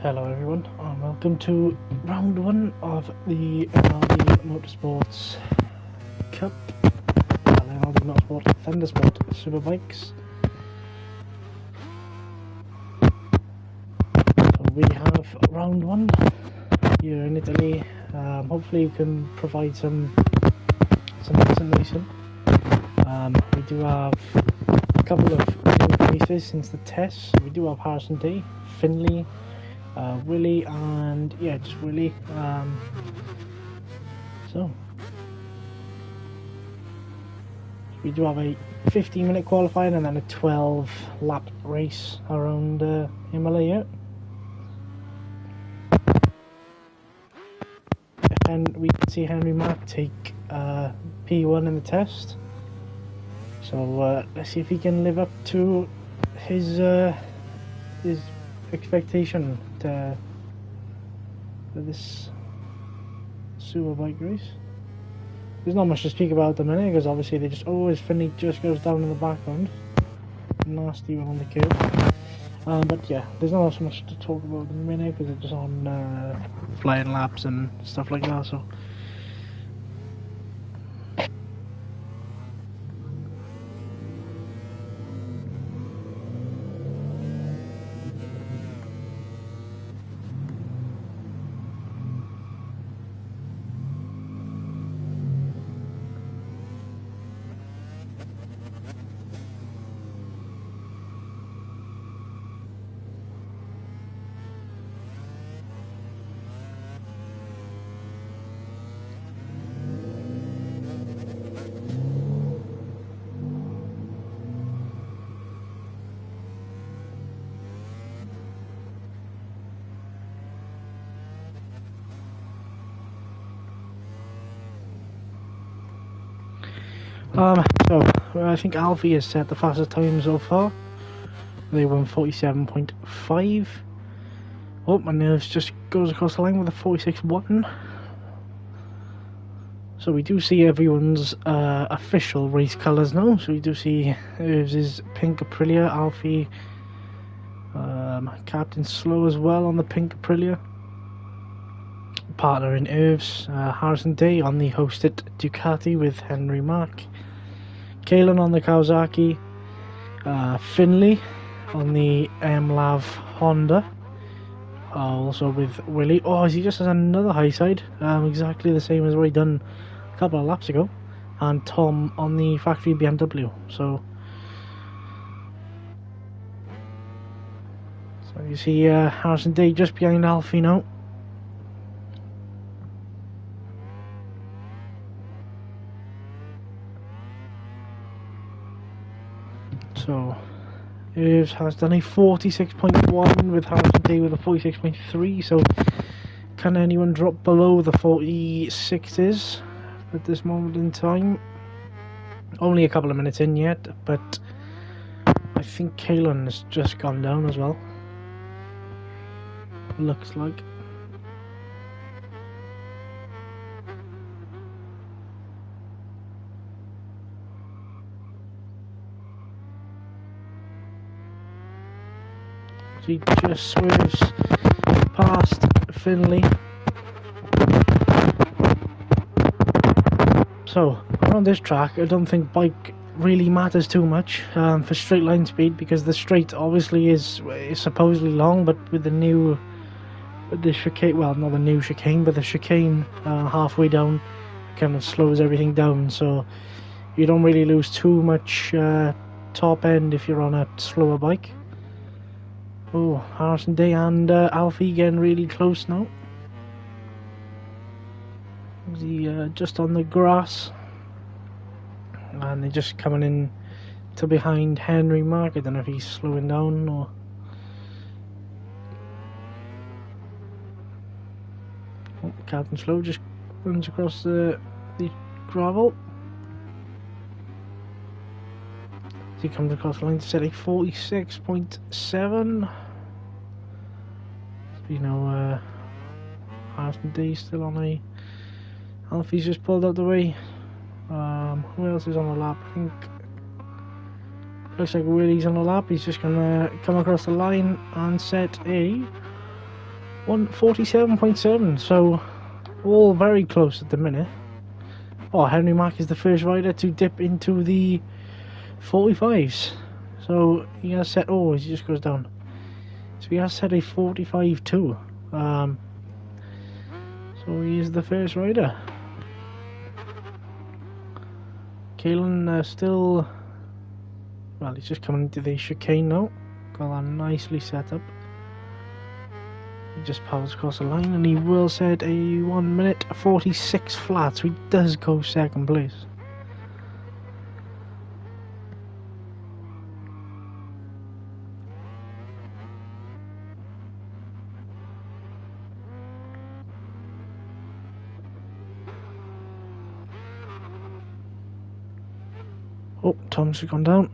Hello everyone, and welcome to round one of the MLD Motorsports Cup, MLD Motorsport Thundersport Superbikes. So we have round one here in Italy. Hopefully we can provide some decent racing. We do have a couple of new races since the test. We do have Harrison Day, Finley, Willie, and yeah, just Willie. So we do have a 15-minute qualifying and then a 12-lap race around Imola. Yeah. And we can see Henry Mark take P1 in the test. So let's see if he can live up to his expectation for this Superbike race. There's not much to speak about at the minute because obviously they just always Finley just goes down in the background. Nasty one on the curve. But yeah, there's not so much to talk about at the minute because they're just on flying laps and stuff like that. So. So I think Alfie has set the fastest time so far. They won 47.5. Oh, my nerves just goes across the line with a 46.1. So we do see everyone's official race colours now. So we do see Irvs' pink Aprilia, Alfie, Captain Slow as well on the pink Aprilia. Partner in Irvs, Harrison Day on the hosted Ducati with Henry Mark. Kalen on the Kawasaki, Finley on the MLD Honda, also with Willie. Oh, he just has another high side, exactly the same as what he done a couple of laps ago, and Tom on the factory BMW. So you see Harrison Day just behind Alfie now. So, Irvs has done a 46.1 with Harrison Day with a 46.3. So, can anyone drop below the 46s at this moment in time? Only a couple of minutes in yet, but I think Kalen has just gone down as well. Looks like. He just swerves past Finley. So around this track, I don't think bike really matters too much for straight line speed because the straight obviously is supposedly long, but with the chicane, well, not the new chicane, but the chicane halfway down kind of slows everything down. So you don't really lose too much top end if you're on a slower bike. Oh, Harrison Day and Alfie getting really close now. He just on the grass, and they're just coming in to behind Henry Mark. I don't know if he's slowing down or. Oh, Captain Slow just runs across the gravel. He comes across the line to set a 46.7. You know, Harrison Day still on a. Alfie's just pulled out the way. Who else is on the lap? I think looks like Willie's on the lap. He's just gonna come across the line and set a 147.7, so all very close at the minute. Oh, Henry Mack is the first rider to dip into the 45s. So he has set, oh, he just goes down. So he has set a 45 too. So he is the first rider. Kalen still, well, he's just coming into the chicane now. Got that nicely set up. He just powers across the line and he will set a 1 minute 46 flat, so he does go second place. Oh, Tom's gone down.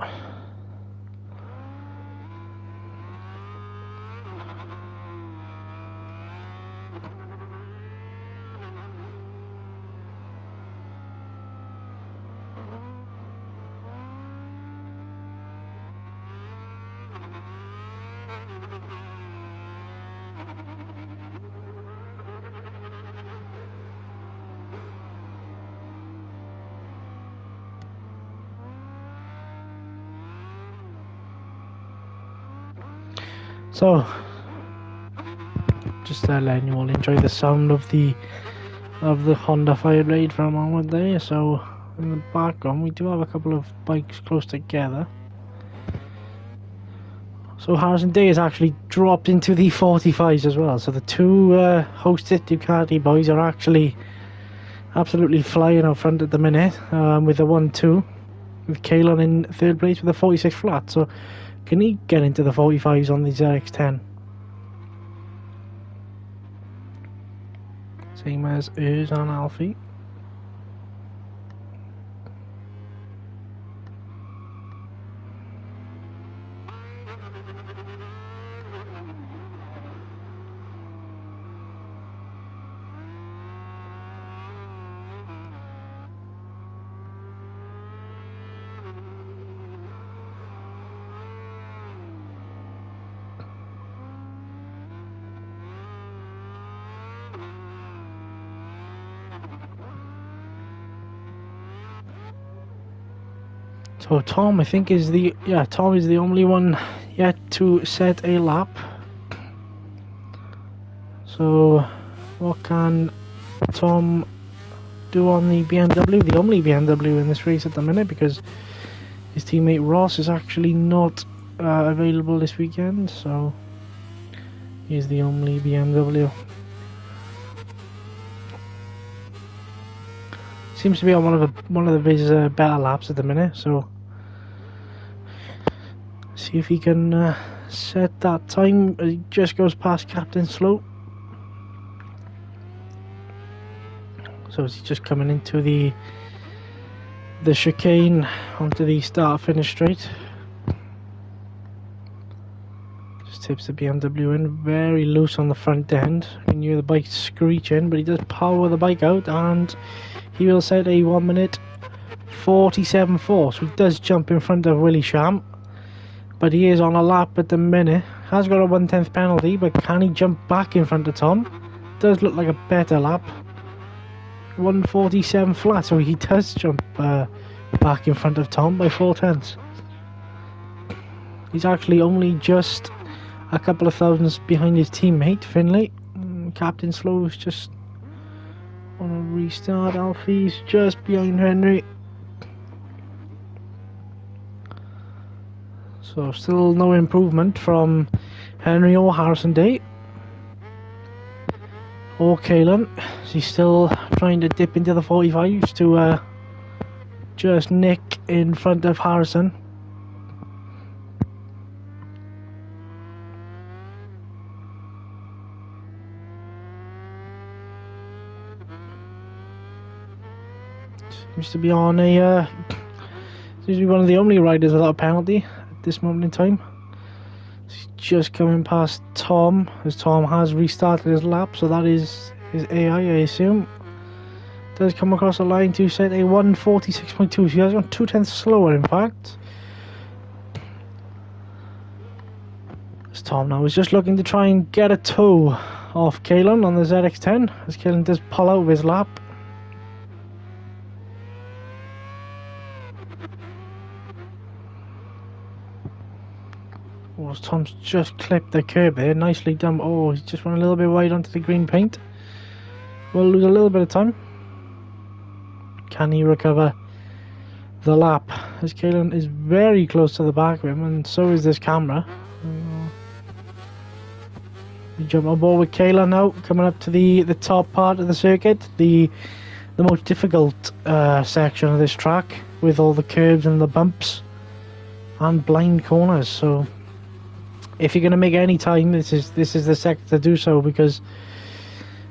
So, just letting you all enjoy the sound of the Honda Fire Blade for a moment there. So, in the background we do have a couple of bikes close together. So Harrison Day has actually dropped into the 45s as well. So the two hosted Ducati boys are actually absolutely flying out front at the minute, with the 1-2, with Kalen in third place with a 46 flat. So can he get into the 45s on the ZX10? Same as Urs and Alfie. So Tom, I think, is the only one yet to set a lap. So what can Tom do on the BMW, the only BMW in this race at the minute, because his teammate Ross is actually not available this weekend, so he's the only BMW. Seems to be on one of his better laps at the minute, so see if he can set that time. He just goes past Captain Slow. So he's just coming into the chicane onto the start finish straight. Just tips the BMW in, very loose on the front end. You can hear the bike screeching, but he does power the bike out and he will set a 1 minute 47.4. So he does jump in front of Willie Sham, but he is on a lap at the minute. Has got a 1/10 penalty, but can he jump back in front of Tom? Does look like a better lap. 1:47 flat, so he does jump back in front of Tom by 4/10. He's actually only just a couple of thousandths behind his teammate Finlay. Captain Slow's just on a restart. Alfie's just behind Henry. So still no improvement from Henry or Harrison Day or Kalen. He's still trying to dip into the 45s to just nick in front of Harrison. Seems to be on a seems to be one of the only riders without a penalty at this moment in time. He's just coming past Tom, as Tom has restarted his lap, so that is his AI, I assume. Does come across the line to set a 1:46.2, so he has gone 2/10 slower in fact. As Tom now is just looking to try and get a toe off Kalen on the ZX10 as Kalen does pull out of his lap. Oh, Tom's just clipped the curb there, nicely done. Oh, he's just run a little bit wide onto the green paint. We'll lose a little bit of time. Can he recover the lap? As Kalen is very close to the back of him, and so is this camera. We jump on board with Kayla now, coming up to the top part of the circuit, the most difficult section of this track, with all the curves and the bumps and blind corners. So if you're going to make any time, this is the sector to do so, because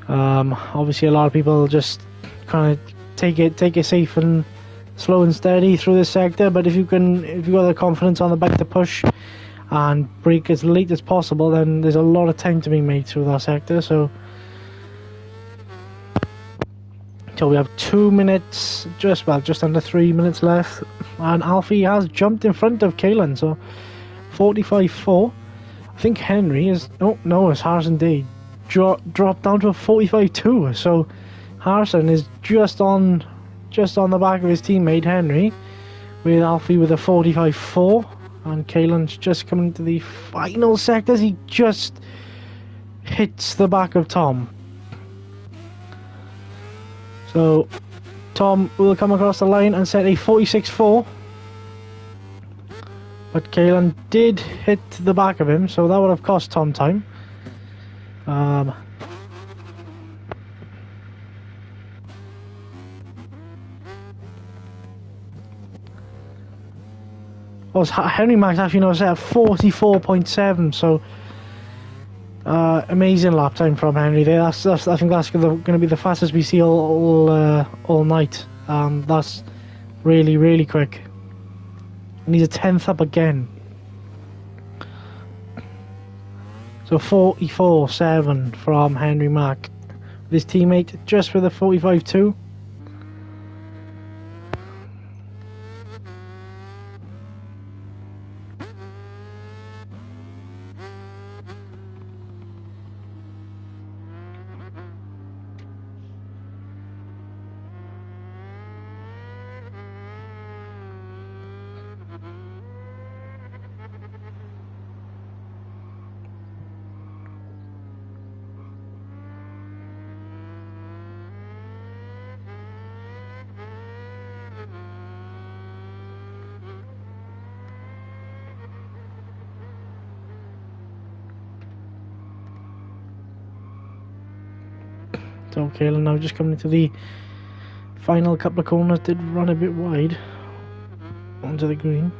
obviously a lot of people just kind of take it safe and slow and steady through this sector. But if you've got the confidence on the bike to push and brake as late as possible, then there's a lot of time to be made through that sector. So we have 2 minutes, just under 3 minutes left, and Alfie has jumped in front of Kalen, so 45.4. I think Henry is, oh no, it's Harrison D, dropped down to a 45.2, so Harrison is just on the back of his teammate Henry, with Alfie with a 45.4. And Kalen's just coming to the final sectors. He just hits the back of Tom. So Tom will come across the line and set a 46.4. But Kalen did hit the back of him, so that would have cost Tom time. Henry Max actually now set at 44.7, so amazing lap time from Henry there. I think that's going to be the fastest we see all night. That's really quick. And he's a 10th up again. So 44.7 from Henry Mack. His teammate just with a 45.2. So Kalen now just coming into the final couple of corners, did run a bit wide onto the green.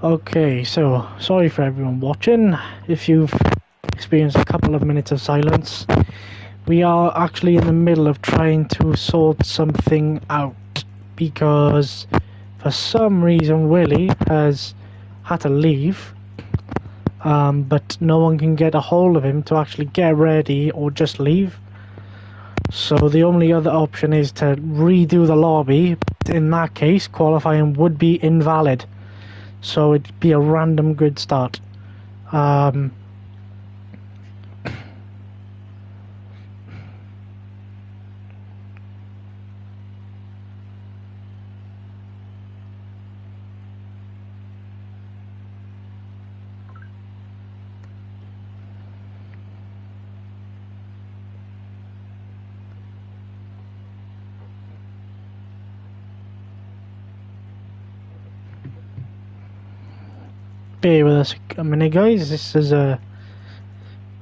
Okay, so sorry for everyone watching. If you've experienced a couple of minutes of silence, we are actually in the middle of trying to sort something out because for some reason Willie has had to leave, but no one can get a hold of him to actually get ready or just leave. So the only other option is to redo the lobby. In that case, qualifying would be invalid. So it'd be a random grid start. Bear with us a minute, guys. This is for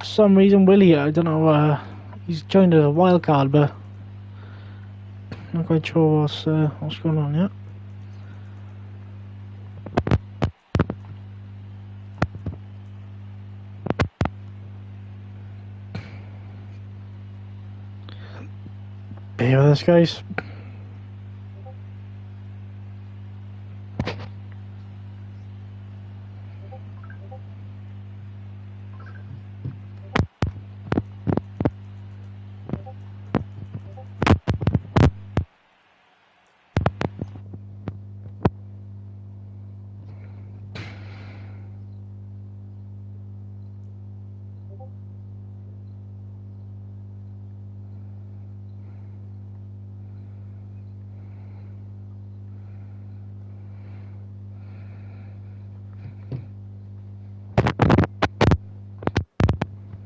some reason Willie, I don't know, he's joined as a wild card, but not quite sure what's going on yet. Bear with us, guys.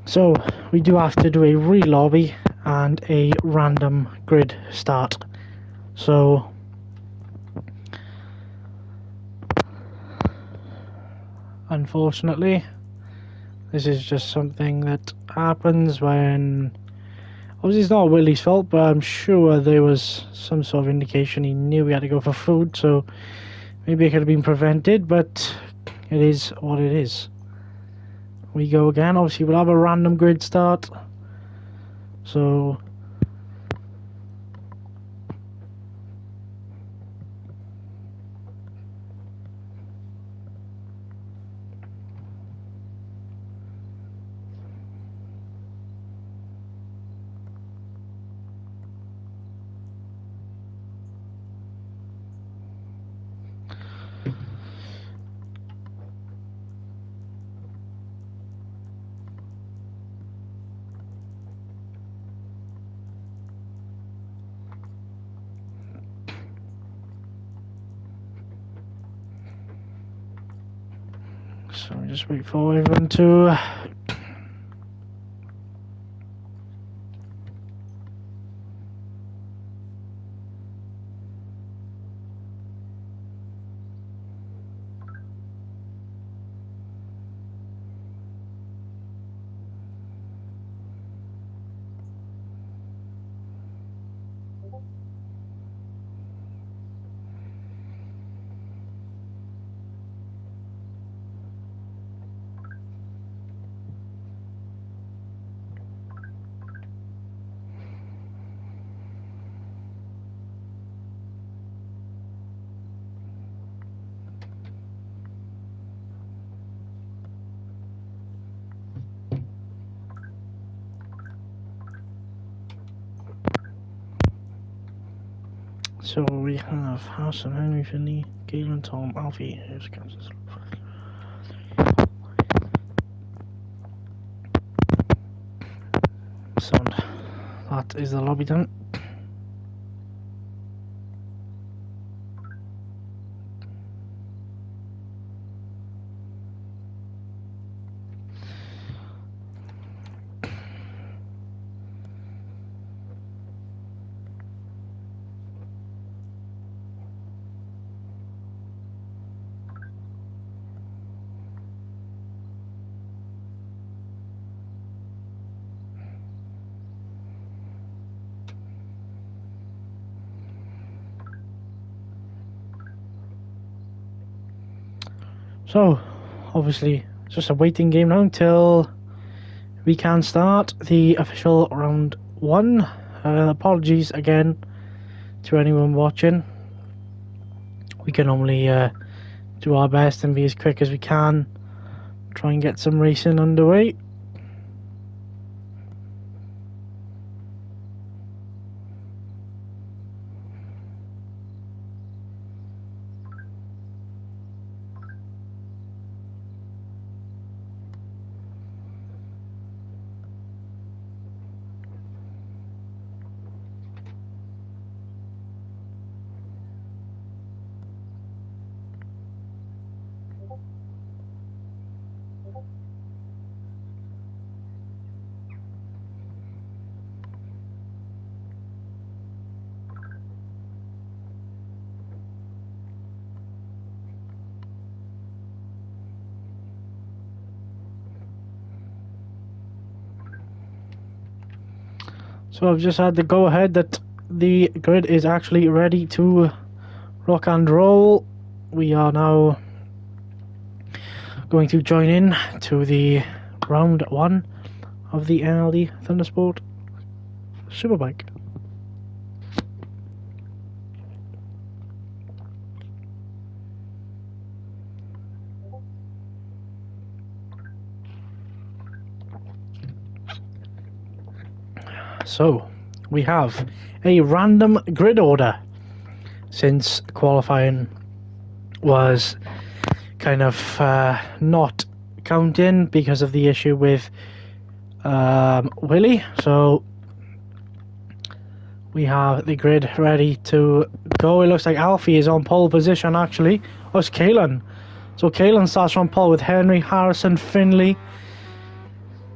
So we do have to do a re-lobby and a random grid start. So unfortunately, this is just something that happens when... Obviously it's not Willie's fault, but I'm sure there was some sort of indication he knew he had to go for food, so maybe it could have been prevented, but it is what it is. We go again. Obviously we'll have a random grid start. So just wait for everyone to... So we have House of Henry Finney, Galen Tom, Alfie, here's Kansas. Sound. That is the lobby done. So, obviously, it's just a waiting game now until we can start the official round 1. Apologies again to anyone watching. We can only do our best and be as quick as we can. Try and get some racing underway. So I've just had the go ahead that the grid is actually ready to rock and roll. We are now going to join in to the round 1 of the MLD Thundersport Superbike. So, we have a random grid order since qualifying was kind of not counting because of the issue with Willie. So, we have the grid ready to go. It looks like Alfie is on pole position actually. Oh, it's Kalen. So, Kalen starts from pole with Henry, Harrison, Finley.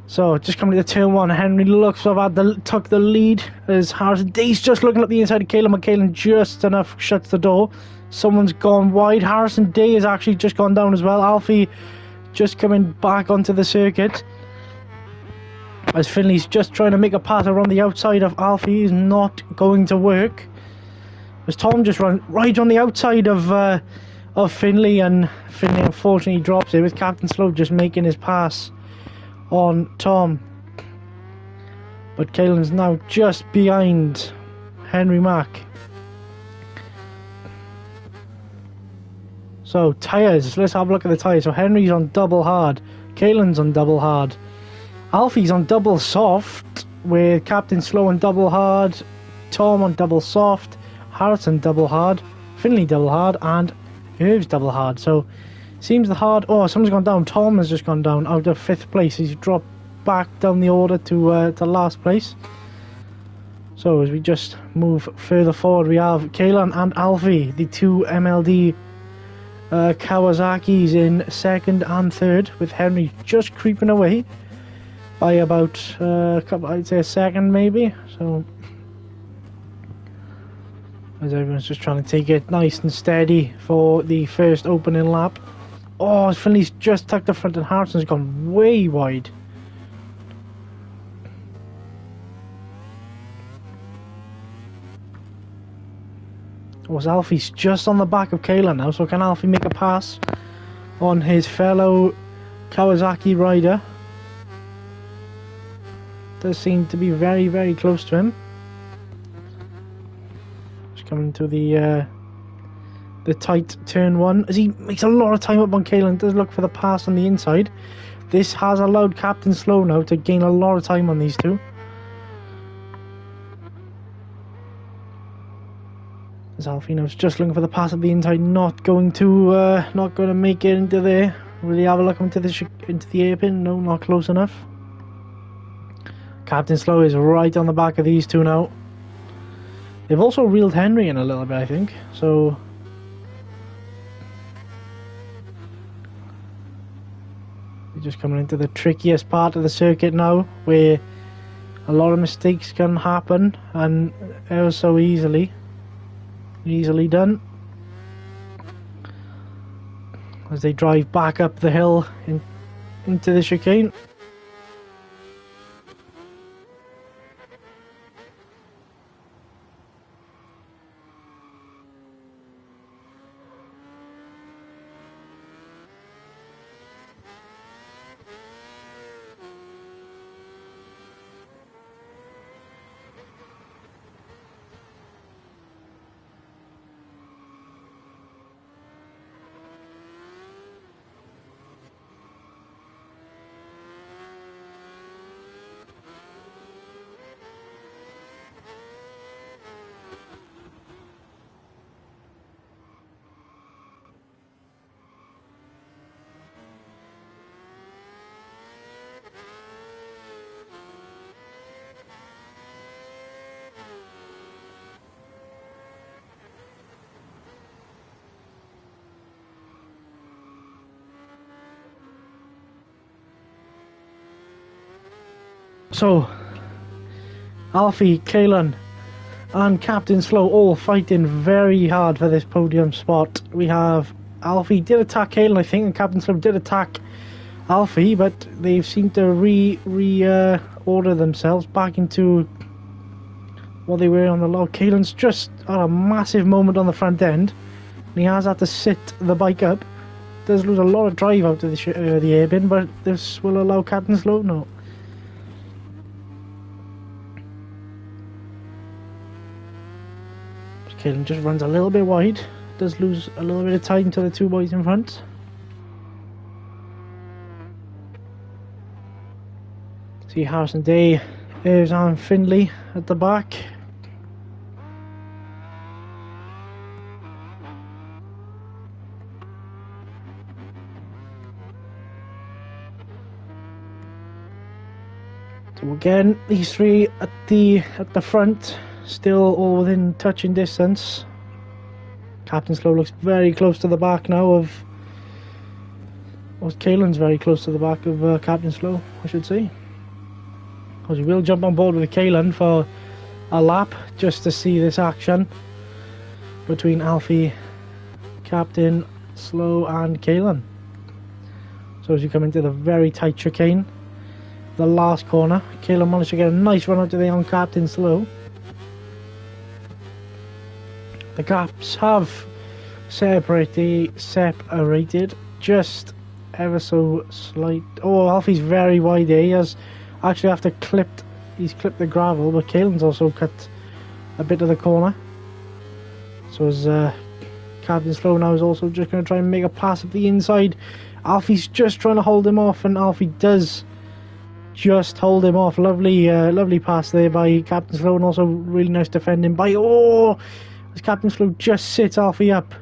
So, just coming to turn 1, Henry looks up took the lead as Harrison Day's just looking at the inside of Kalen, but Kalen just enough shuts the door. Someone's gone wide. Harrison Day has actually just gone down as well. Alfie just coming back onto the circuit as Finley's just trying to make a pass around the outside of Alfie. Is not going to work as Tom just run right on the outside of Finley, and Finley unfortunately drops it with Captain Slow just making his pass on Tom. But Kalen's now just behind Henry Mack. So tyres, let's have a look at the tyres. So Henry's on double hard, Kalen's on double hard, Alfie's on double soft with Captain Slow on double hard, Tom on double soft, Harrison double hard, Finley double hard, and Irv's double hard. So seems the hard. Oh, someone's gone down. Tom has just gone down out of 5th place. He's dropped back down the order to last place. So as we just move further forward, we have Kalen and Alfie, the two MLD Kawasaki's in 2nd and 3rd, with Henry just creeping away by about I'd say a second maybe. So as everyone's just trying to take it nice and steady for the first opening lap. Oh, Finley's just tucked the front and Harrison's gone way wide. Was Alfie's just on the back of Kayla now, so can Alfie make a pass on his fellow Kawasaki rider? Does seem to be very, very close to him. Just coming to the tight turn 1 as he makes a lot of time up on Kayla and does look for the pass on the inside. This has allowed Captain Slow now to gain a lot of time on these two. As Alfino's just looking for the pass at the inside, not going to make it into there. Will he have a look into the airpin? No, not close enough. Captain Slow is right on the back of these two now. They've also reeled Henry in a little bit, I think. So we're just coming into the trickiest part of the circuit now, where a lot of mistakes can happen, and ever so easily done. As they drive back up the hill into the chicane. So, Alfie, Kaylan, and Captain Slow all fighting very hard for this podium spot. We have Alfie did attack Kaylan, I think, and Captain Slow did attack Alfie, but they've seemed to order themselves back into what they were on the log. Kaylan's just had a massive moment on the front end, and he has had to sit the bike up. Does lose a lot of drive out of the air bin, but this will allow Captain Slow no. Kaylan just runs a little bit wide, does lose a little bit of time to the two boys in front. See Harrison Day, there's Finley at the back. So again, these three at the front. Still all within touching distance. Captain Slow looks very close to the back now of... Kaylan's very close to the back of Captain Slow, I should say. Because we will jump on board with Kaylan for a lap just to see this action between Alfie, Captain Slow and Kaylan. So as you come into the very tight chicane, the last corner, Kaylan managed to get a nice run out of there on Captain Slow. The gaps have separated just ever so slight. Oh, Alfie's very wide there. He has actually he's clipped the gravel, but Kaylan's also cut a bit of the corner. So as Captain Slow now is also just going to try and make a pass at the inside. Alfie's just trying to hold him off, and Alfie does just hold him off. Lovely pass there by Captain Slow, and also really nice defending by as Captain Slow just sits Alfie up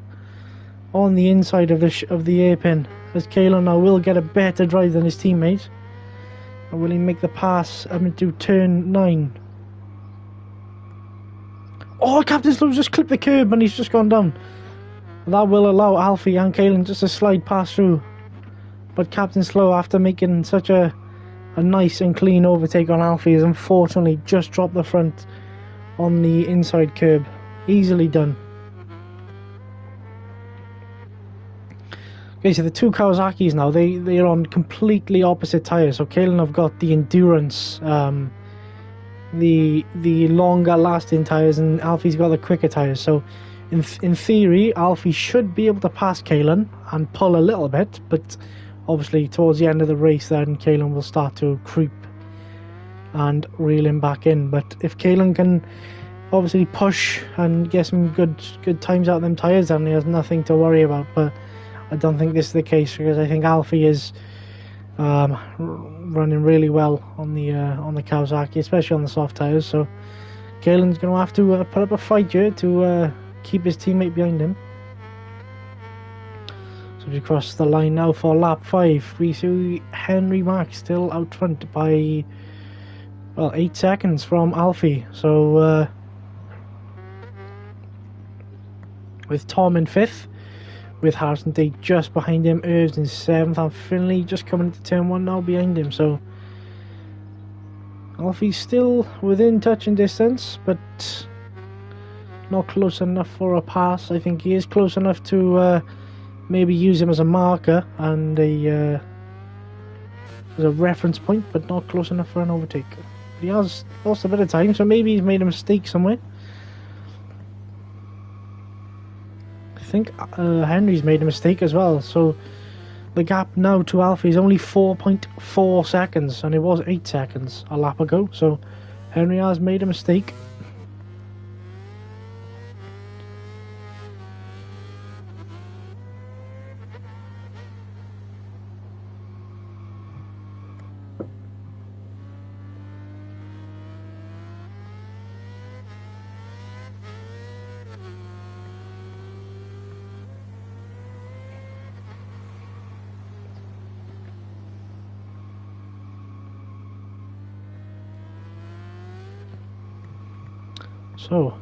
on the inside of the airpin, as Kaylan now will get a better drive than his teammate. Or will he make the pass into turn 9? Oh, Captain Slow just clipped the curb and he's just gone down. That will allow Alfie and Kaylan just to slide past through. But Captain Slow, after making such a nice and clean overtake on Alfie, has unfortunately just dropped the front on the inside curb. Easily done. Okay, so the two Kawasaki's now, they're on completely opposite tyres. So Kaylan have got the endurance, the longer lasting tyres, and Alfie's got the quicker tyres. So in theory, Alfie should be able to pass Kaylan and pull a little bit, but obviously towards the end of the race then Kaylan will start to creep and reel him back in. But if Kaylan can obviously push and get some good times out of them tyres, then he has nothing to worry about. But I don't think this is the case, because I think Alfie is running really well on the Kawasaki, especially on the soft tyres. So Kaylan's going to have to put up a fight here to keep his teammate behind him. So we cross the line now for lap 5. We see Henry Mack still out front by 8 seconds from Alfie. So with Tom in 5th, with Harrison Day just behind him, Irvs in 7th, and Finley just coming into turn 1 now behind him. So Alfie's still within touching distance, but not close enough for a pass. I think he is close enough to maybe use him as a marker and as a reference point, but not close enough for an overtake. He has lost a bit of time, so maybe he's made a mistake somewhere. I think Henry's made a mistake as well, so the gap now to Alfie is only 4.4 seconds, and it was 8 seconds a lap ago, so Henry has made a mistake. So,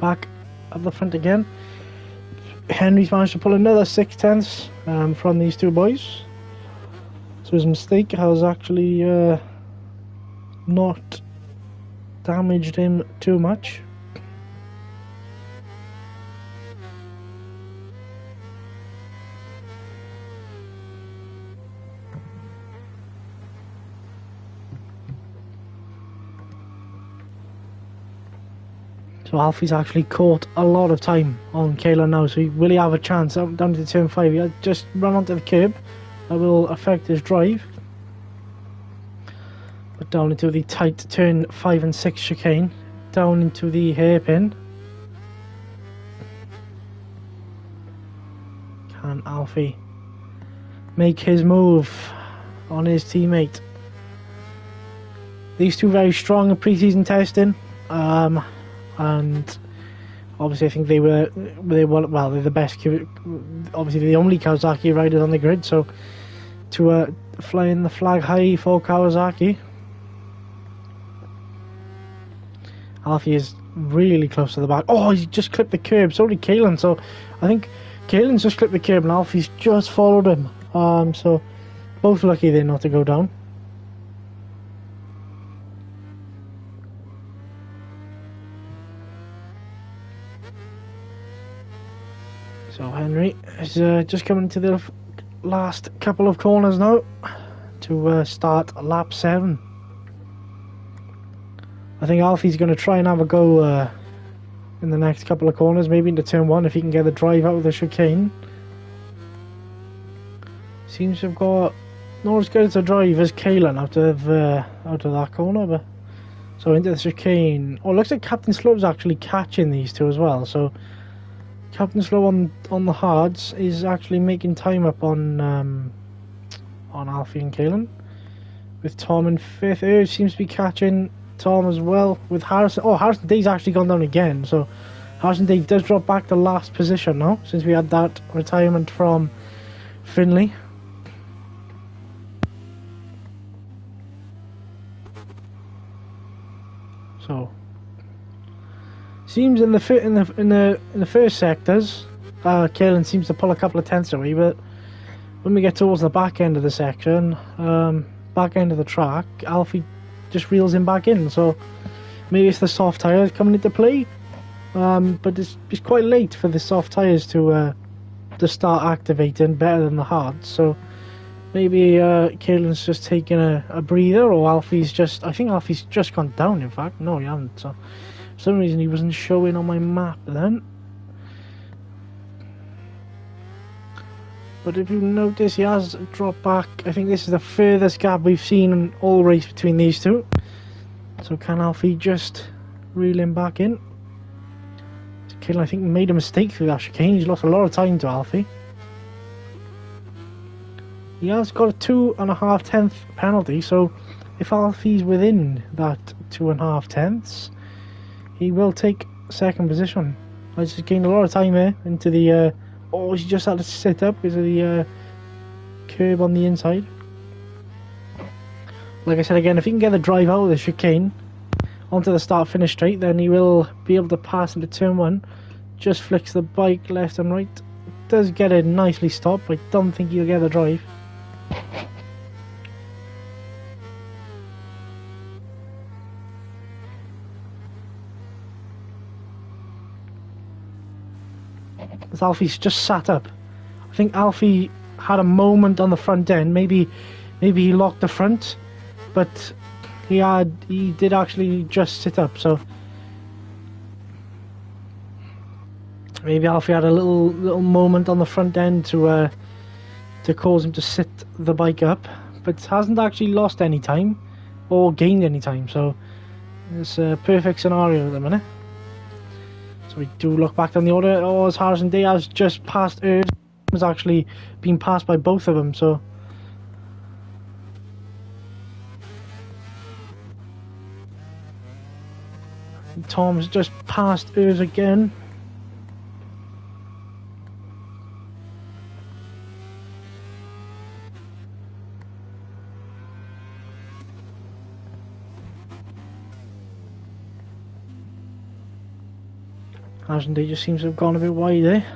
back at the front again. Henry's managed to pull another 6/10 from these two boys. So his mistake has actually not damaged him too much. So Alfie's actually caught a lot of time on Kayla now, so will he have a chance down to turn 5? He'll just run onto the curb. That will affect his drive. But down into the tight turn 5 and 6 chicane. Down into the hairpin. Can Alfie make his move on his teammate? These two very strong in pre-season testing. And obviously I think they're the best, obviously the only Kawasaki riders on the grid, so to fly in the flag high for Kawasaki. Alfie is really close to the back. Oh, he just clipped the curb, so did Kalen, so I think Kalen's just clipped the curb and Alfie's just followed him, so both lucky they're not to go down. So Henry is just coming to the last couple of corners now to start lap 7. I think Alfie's going to try and have a go in the next couple of corners, maybe into turn 1 if he can get the drive out of the chicane. Seems to have got not as good as a drive as Kalen out of that corner, but so into the chicane. Oh, it looks like Captain Slow's actually catching these two as well. So Captain Slow on the hards is actually making time up on Alfie and Kalen, with Tom in 5th. Seems to be catching Tom as well with Harrison. Oh, Harrison Day's actually gone down again, so Harrison Day does drop back to last position now, since we had that retirement from Finley. So seems in the first sectors, Kalen seems to pull a couple of tenths away, but when we get towards the back end of the section, back end of the track, Alfie just reels him back in. So maybe it's the soft tyres coming into play, but it's quite late for the soft tyres to start activating better than the hards. So maybe Kalen's just taking a breather, or Alfie's just, I think Alfie's just gone down. In fact, no, he hasn't. So for some reason he wasn't showing on my map then. But if you notice, he has dropped back. I think this is the furthest gap we've seen in all race between these two. So can Alfie just reel him back in? Kalen, I think, made a mistake through that chicane. He's lost a lot of time to Alfie. He has got a 2.5 tenth penalty, so if Alfie's within that 2.5 tenths, he will take second position. I just gained a lot of time there into the oh, he just had to sit up because of the curb on the inside. Like I said again, if he can get the drive out of the chicane onto the start-finish straight, then he will be able to pass into turn 1. Just flicks the bike left and right. Does get it nicely stopped, but I don't think he'll get the drive. As Alfie's just sat up. I think Alfie had a moment on the front end. Maybe he locked the front, but he did actually just sit up. So maybe Alfie had a little moment on the front end to cause him to sit the bike up, but hasn't actually lost any time or gained any time. So it's a perfect scenario at the minute. So we do look back on the order. Oh, as Harrison Day has just passed Urs, was actually being passed by both of them. So Tom's just passed Urs again. Harrison Day just seems to have gone a bit wide there.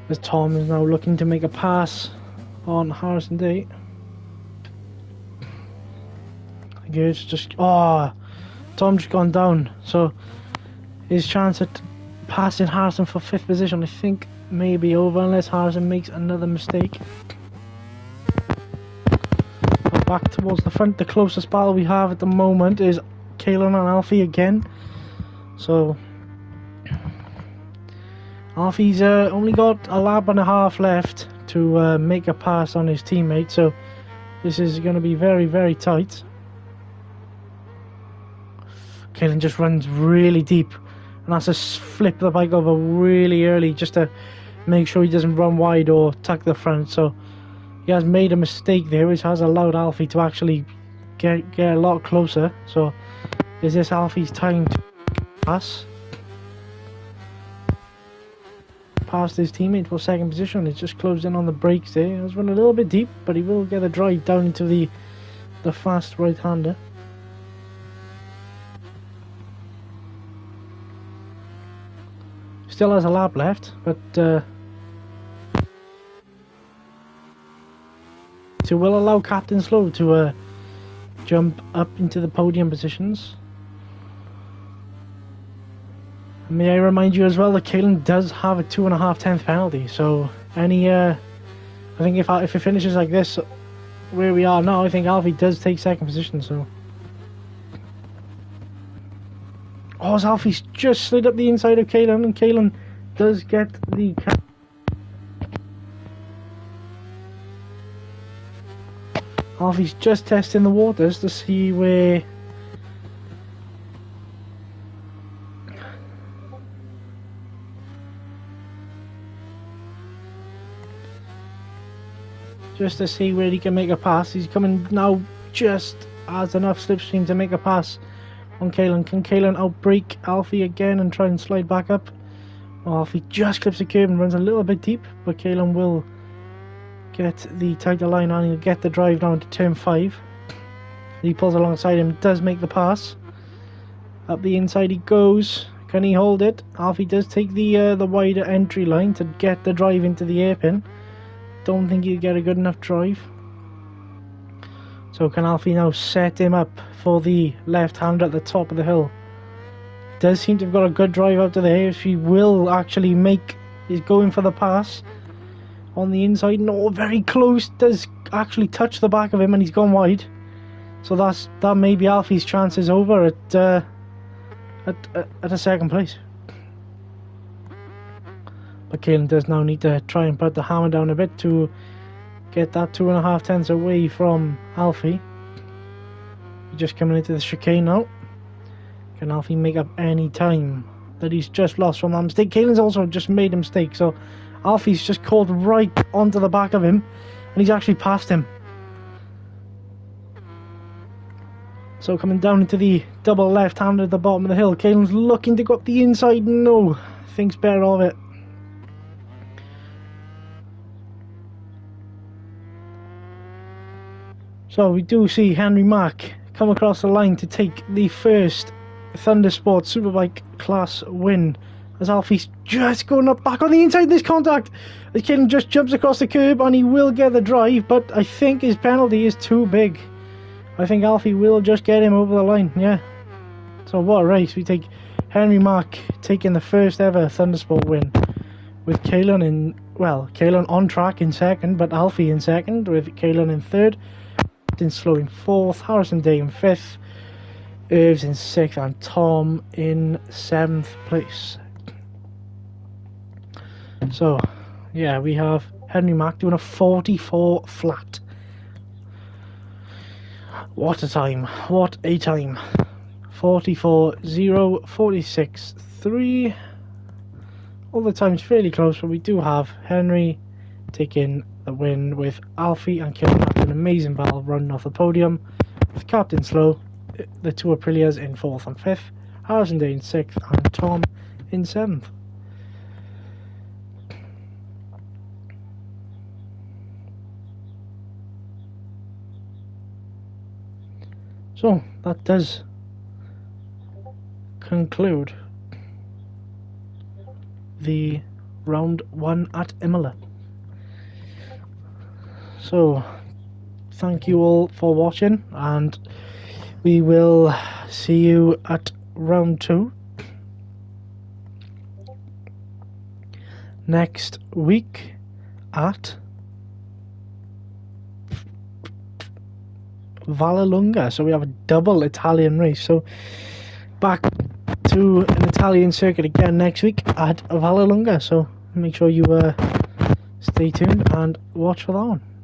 as Tom is now looking to make a pass on Harrison Day. It's just Tom just gone down, so his chance at passing Harrison for 5th position I think may be over unless Harrison makes another mistake. But back towards the front, the closest battle we have at the moment is Kalen and Alfie again. So Alfie's only got a lap and a half left to make a pass on his teammate, so this is going to be very, very tight. Kalen just runs really deep and has to flip the bike over really early just to make sure he doesn't run wide or tuck the front. So he has made a mistake there, which has allowed Alfie to actually get a lot closer. So is this Alfie's time to pass past his teammate for 2nd position? He's just closed in on the brakes there. He's run a little bit deep, but he will get a drive down into the fast right-hander. Still has a lap left, but so we'll allow Captain Slow to jump up into the podium positions. May I remind you as well that Kalen does have a 2.5 tenth penalty, so any I think if it finishes like this where we are now, I think Alfie does take 2nd position. So Alfie's just slid up the inside of Kalen, and Kalen does get the Alfie's just testing the waters to see where he can make a pass. He's coming now, just has enough slipstream to make a pass on Kalen. Can Kalen outbrake Alfie again and try and slide back up? Alfie just clips the curb and runs a little bit deep, but Kalen will get the tighter line on. He'll get the drive down to turn 5. He pulls alongside him, does make the pass. Up the inside he goes. Can he hold it? Alfie does take the wider entry line to get the drive into the hairpin. Don't think he'll get a good enough drive. So can Alfie now set him up for the left-hander at the top of the hill? Does seem to have got a good drive out to there. If he will actually is going for the pass on the inside. No, very close. Does actually touch the back of him and he's gone wide. So that may be Alfie's chances over at a 2nd place. But Kalen does now need to try and put the hammer down a bit to get that 2.5 tenths away from Alfie. He's just coming into the chicane now. Can Alfie make up any time that he's just lost from that mistake? Kalen's also just made a mistake, so Alfie's just caught right onto the back of him and he's actually passed him. So coming down into the double left-hander at the bottom of the hill, Kalen's looking to go up the inside. No, thinks better of it. So we do see Henry Mack come across the line to take the first Thundersport Superbike class win, as Alfie's just going up back on the inside. This contact as Kalen just jumps across the curb and he will get the drive, but I think his penalty is too big. I think Alfie will just get him over the line. Yeah, so what a race. We take Henry Mack taking the first ever Thundersport win, with Kalen on track in 2nd, but Alfie in 2nd, with Kalen in 3rd, Captain Slow in 4th, Harrison Day in 5th, Irvs in 6th, and Tom in 7th place. So yeah, we have Henry Mack doing a 44 flat. What a time, what a time. 44.0, 46.3. All the times fairly close, but we do have Henry taking the win, with Alfie and Kalen having an amazing battle running off the podium, with Captain Slow, the two Aprilias in 4th and 5th, Harrison Day in 6th, and Tom in 7th. So that does conclude the round 1 at Imola. So, thank you all for watching, and we will see you at round 2 next week at Vallelunga. So we have a double Italian race. So back to an Italian circuit again next week at Vallelunga. So make sure you stay tuned and watch for that one.